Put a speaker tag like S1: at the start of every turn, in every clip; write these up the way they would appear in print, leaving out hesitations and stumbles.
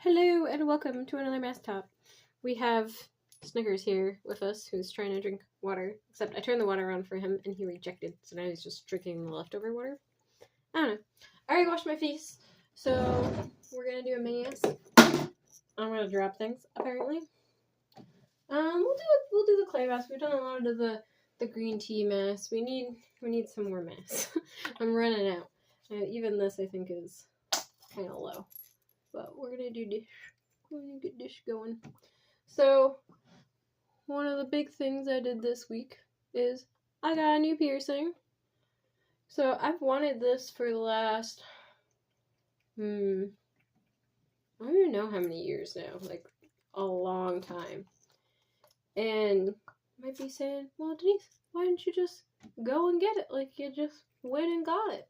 S1: Hello and welcome to another Mass Talk. We have Snickers here with us who's trying to drink water, except I turned the water on for him and he rejected, so now he's just drinking the leftover water. I don't know. I already washed my face, so we're gonna do a mask. I'm gonna drop things, apparently. We'll do the clay mask. We've done a lot of the green tea mask. We need some more masks. I'm running out. Even this I think is kind of low. But we're gonna do dish. We're gonna get dish going. So, one of the big things I did this week is I got a new piercing. So, I've wanted this for the last, I don't even know how many years now. Like, a long time. And you might be saying, well, Denise, why didn't you just go and get it? Like, you just went and got it.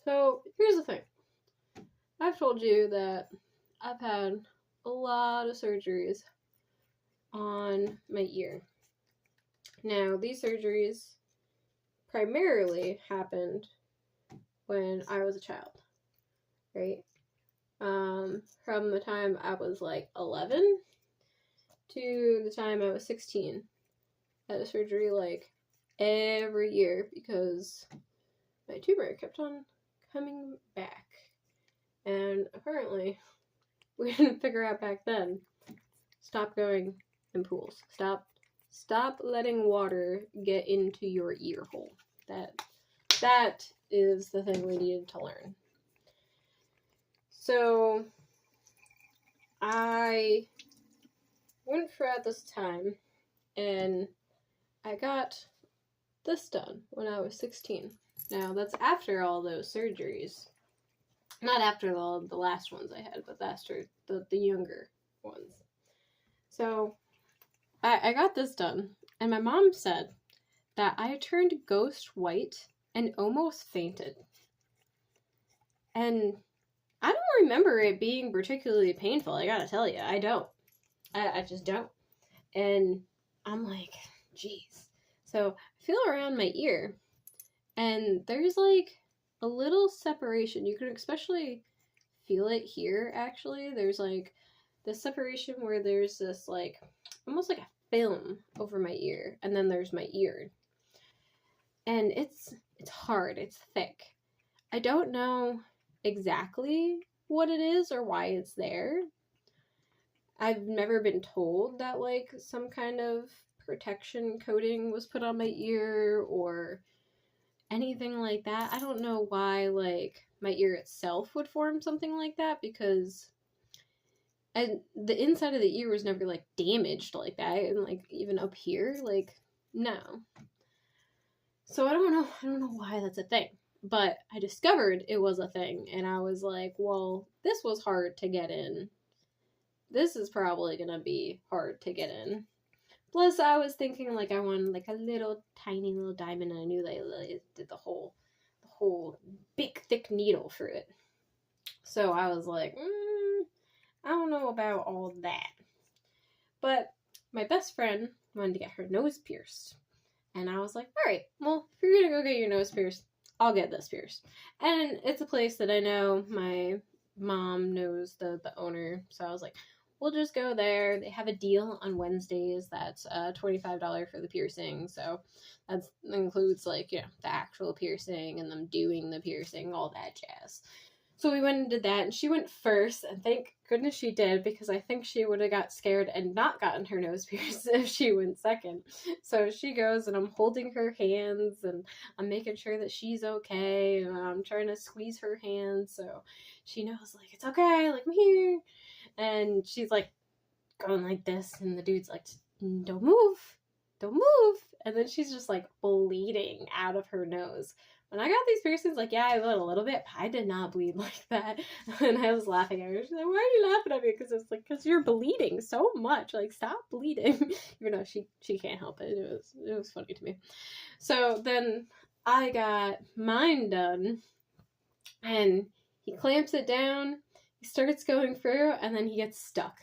S1: So, here's the thing. I've told you that I've had a lot of surgeries on my ear. Now, these surgeries primarily happened when I was a child, right? From the time I was like 11 to the time I was 16. I had a surgery like every year because my tumor kept on coming back. And apparently, we didn't figure out back then, stop going in pools. Stop letting water get into your ear hole. That is the thing we needed to learn. So, I went throughout this time, and I got this done when I was 16. Now, that's after all those surgeries. Not after the last ones I had, but after the younger ones. So, I got this done, and my mom said that I turned ghost white and almost fainted. And I don't remember it being particularly painful, I gotta tell you. I don't. I just don't. And I'm like, geez. So, I feel around my ear, and there's like a little separation. You can especially feel it here, actually. There's like this separation where there's this like almost like a film over my ear, and then there's my ear. And it's hard, it's thick. I don't know exactly what it is or why it's there. I've never been told that like some kind of protection coating was put on my ear or anything like that. I don't know why, like, my ear itself would form something like that, because the inside of the ear was never, like, damaged like that, and, like, even up here, like, no. So I don't know why that's a thing, but I discovered it was a thing, and I was like, well, this was hard to get in. This is probably gonna be hard to get in. Plus, I was thinking, like, I wanted, like, a little, tiny little diamond, and I knew they did the whole big, thick needle for it. So I was like, I don't know about all that. But my best friend wanted to get her nose pierced. And I was like, alright, well, if you're gonna go get your nose pierced, I'll get this pierced. And it's a place that I know. My mom knows the owner, so I was like, we'll just go there. They have a deal on Wednesdays that's $25 for the piercing. So that includes, like, you know, the actual piercing and them doing the piercing, all that jazz. So we went and did that, and she went first, and thank goodness she did, because I think she would have got scared and not gotten her nose pierced if she went second. So she goes, and I'm holding her hands, and I'm making sure that she's okay, and I'm trying to squeeze her hands so she knows, like, it's okay, like, I'm here. And she's, like, going like this, and the dude's like, don't move, and then she's just, like, bleeding out of her nose. When I got these piercings, like, yeah, I bled a little bit, but I did not bleed like that. And I was laughing at her. She's like, why are you laughing at me? Because it's like, because you're bleeding so much. Like, stop bleeding. Even though she can't help it. It was funny to me. So then I got mine done, and he clamps it down. He starts going through, and then he gets stuck.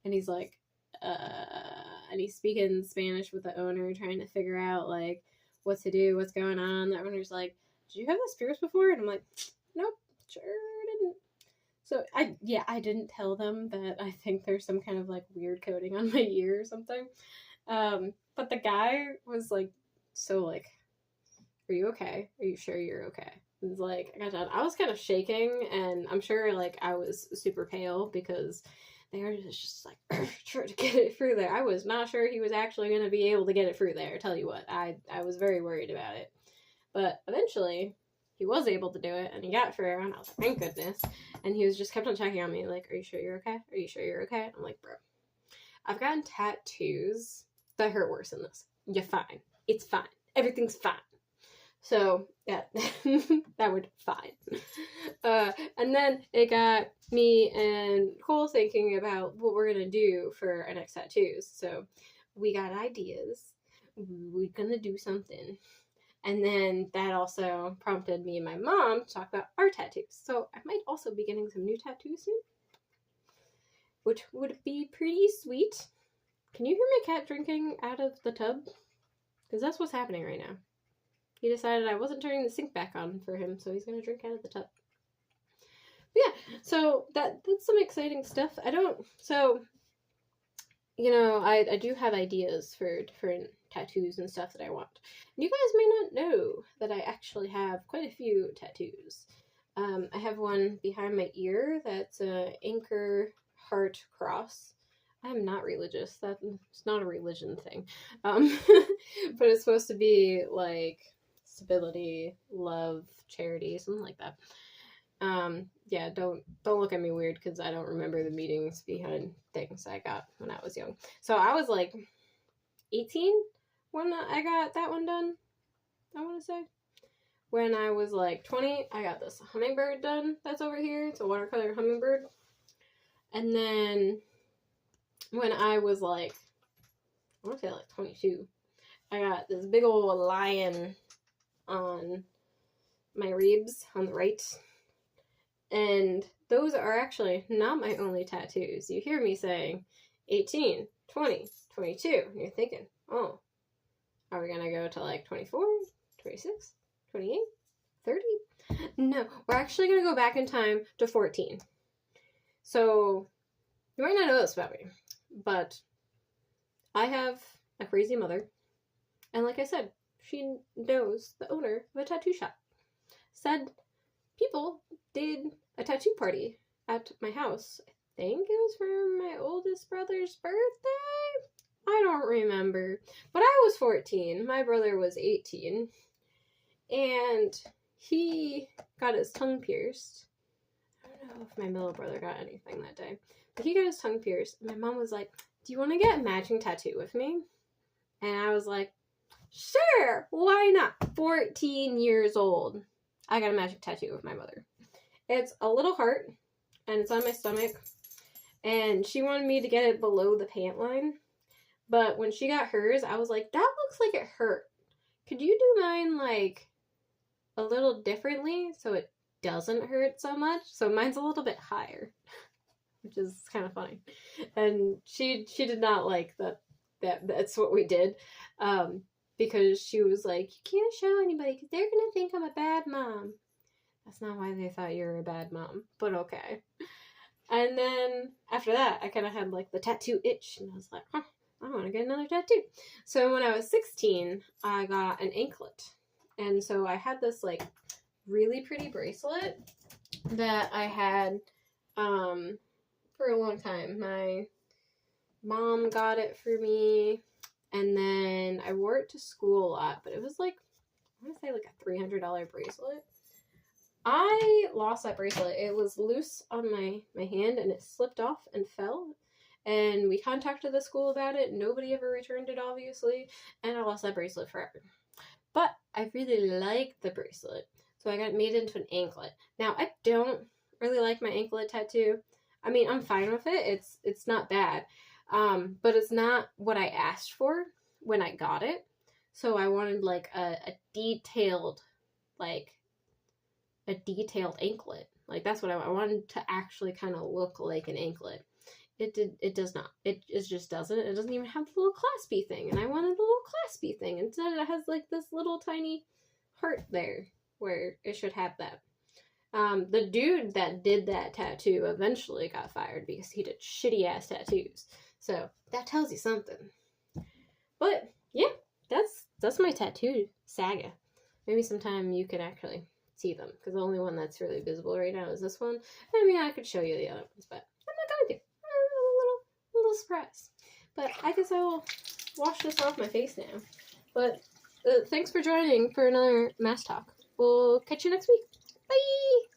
S1: And he's like, and he's speaking Spanish with the owner, trying to figure out, like, what to do, what's going on. The owner's like, did you have this pierced before? And I'm like, nope, sure didn't. So I didn't tell them that I think there's some kind of like weird coating on my ear or something. But the guy was like, so like, are you okay? Are you sure you're okay? It was like, I got done. I was kind of shaking, and I'm sure like I was super pale because they were just like trying to get it through there. I was not sure he was actually going to be able to get it through there. Tell you what, I was very worried about it. But eventually, he was able to do it, and he got it through, and I was like, thank goodness. And he was just kept on checking on me, like, are you sure you're okay? Are you sure you're okay? I'm like, bro, I've gotten tattoos that hurt worse than this. You're fine. It's fine. Everything's fine. So, yeah, that would fine. And then it got me and Cole thinking about what we're going to do for our next tattoos. So, we got ideas. We're going to do something. And then that also prompted me and my mom to talk about our tattoos. So, I might also be getting some new tattoos soon, which would be pretty sweet. Can you hear my cat drinking out of the tub? Because that's what's happening right now. He decided I wasn't turning the sink back on for him, so he's going to drink out of the tub. But yeah, so that's some exciting stuff. I do have ideas for different tattoos and stuff that I want. And you guys may not know that I actually have quite a few tattoos. I have one behind my ear that's a anchor heart cross. I'm not religious. It's not a religion thing. But it's supposed to be like stability, love, charity, something like that. Yeah, don't look at me weird because I don't remember the meanings behind things I got when I was young. So I was like 18 when I got that one done, I want to say. When I was like 20, I got this hummingbird done that's over here. It's a watercolor hummingbird. And then when I was like, I want to say like 22, I got this big old lion on my ribs on the right. And those are actually not my only tattoos. You hear me saying 18, 20, 22. And you're thinking, oh, are we going to go to like 24, 26, 28, 30? No, we're actually going to go back in time to 14. So you might not know this about me, but I have a crazy mother. And like I said, she knows the owner of a tattoo shop. Said people did a tattoo party at my house. I think it was for my oldest brother's birthday? I don't remember. But I was 14. My brother was 18. And he got his tongue pierced. I don't know if my middle brother got anything that day. But he got his tongue pierced. And my mom was like, do you want to get a matching tattoo with me? And I was like, sure, why not? 14 years old. I got a magic tattoo with my mother. It's a little heart, and it's on my stomach. And she wanted me to get it below the pant line. But when she got hers, I was like, that looks like it hurt. Could you do mine, like, a little differently so it doesn't hurt so much? So mine's a little bit higher, which is kind of funny. And she did not like that's what we did. Because she was like, you can't show anybody because they're going to think I'm a bad mom. That's not why they thought you were a bad mom, but okay. And then after that, I kind of had like the tattoo itch, and I was like, I want to get another tattoo. So when I was 16, I got an anklet. And so I had this like really pretty bracelet that I had for a long time. My mom got it for me. And then I wore it to school a lot, but it was like, I want to say like a $300 bracelet. I lost that bracelet. It was loose on my hand and it slipped off and fell. And we contacted the school about it. Nobody ever returned it, obviously. And I lost that bracelet forever. But I really liked the bracelet. So I got it made into an anklet. Now, I don't really like my anklet tattoo. I mean, I'm fine with it. It's not bad. But it's not what I asked for when I got it. So I wanted like a detailed anklet. Like that's what I wanted to actually kind of look like an anklet. It does not. It just doesn't. It doesn't even have the little claspy thing. And I wanted the little claspy thing. Instead it has like this little tiny heart there where it should have that. The dude that did that tattoo eventually got fired because he did shitty ass tattoos. So that tells you something. But yeah, that's my tattoo saga. Maybe sometime you can actually see them, because the only one that's really visible right now is this one. I mean, I could show you the other ones, but I'm not going to. A little surprise. But I guess I will wash this off my face now. But thanks for joining for another Mass Talk. We'll catch you next week. Bye!